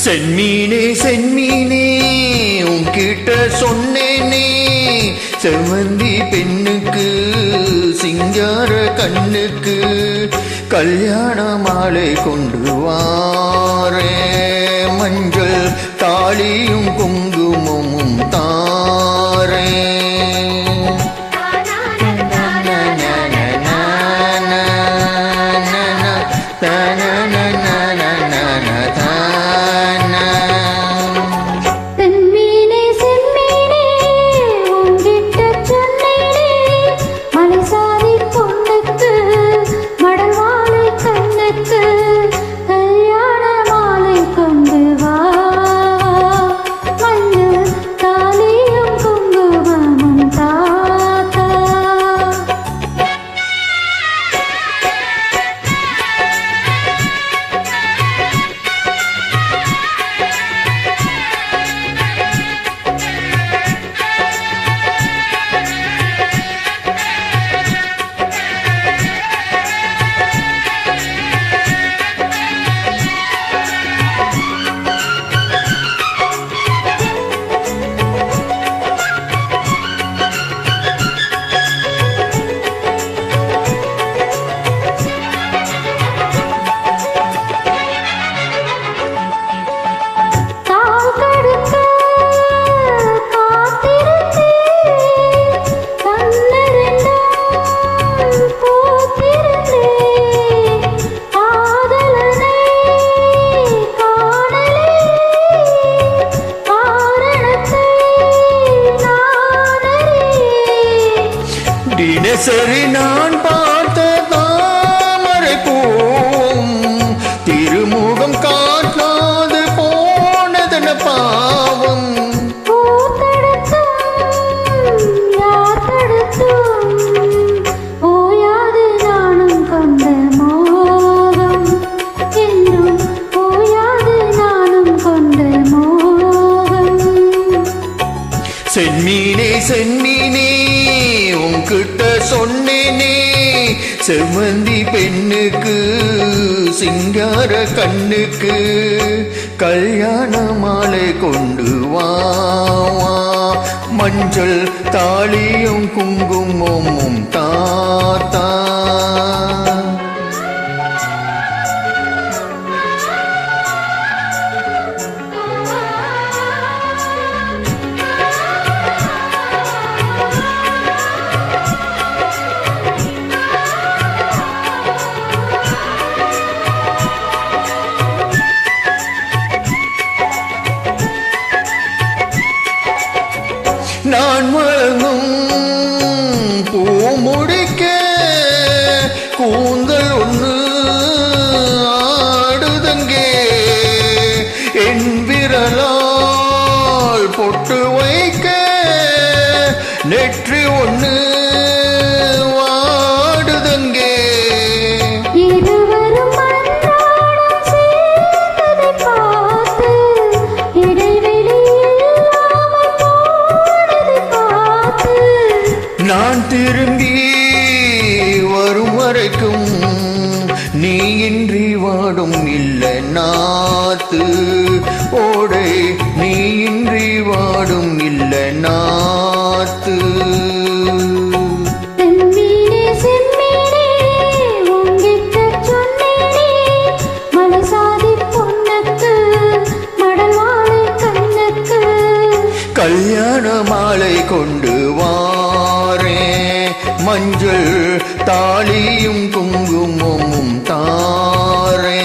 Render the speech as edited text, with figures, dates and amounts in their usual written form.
செம்மீனே செம்மீனே உன்கிட்ட சொன்னேனே, செவ்வந்தி பெண்ணுக்கு சிங்கார கண்ணுக்கு கல்யாண மாலை கொண்டு வாரே, மஞ்சள் தாலியும் குங்குமமும் தாரே. தினசரி நான் பார்த்த தாமரை பூவும் திருமுகம் காட்டாது போனதன பாவம். ஓயாது நானும் கொண்ட மோகம் என்றும் ஓயாது நானும் கொண்ட மோகம். செம்மீனே செம்மீனே உன்கிட்ட சொன்னேனே, செவ்வந்தி பெண்ணுக்கு சிங்கார கண்ணுக்கு கல்யாண மாலை கொண்டு வா, மஞ்சள் தாலியும் குங்குமமும் தாத்தா. நான் வழங்கும் பூ முடிக்க கூந்தல் ஒன்று ஆடுதங்கே, என் விரலால் பொட்டு வைக்க நெற்றி ஒன்று வாடுதங்கே. நான் திரும்பி வரும் வரைக்கும் நீ இன்றி வாடும் இல்ல நாத்து, ஓடை நீ இன்றி வாடும் இல்ல நாத்து. கல்யாண மாலை கொண்டு வாரே, மஞ்சள் தாலியும் குங்குமமும் தாரே.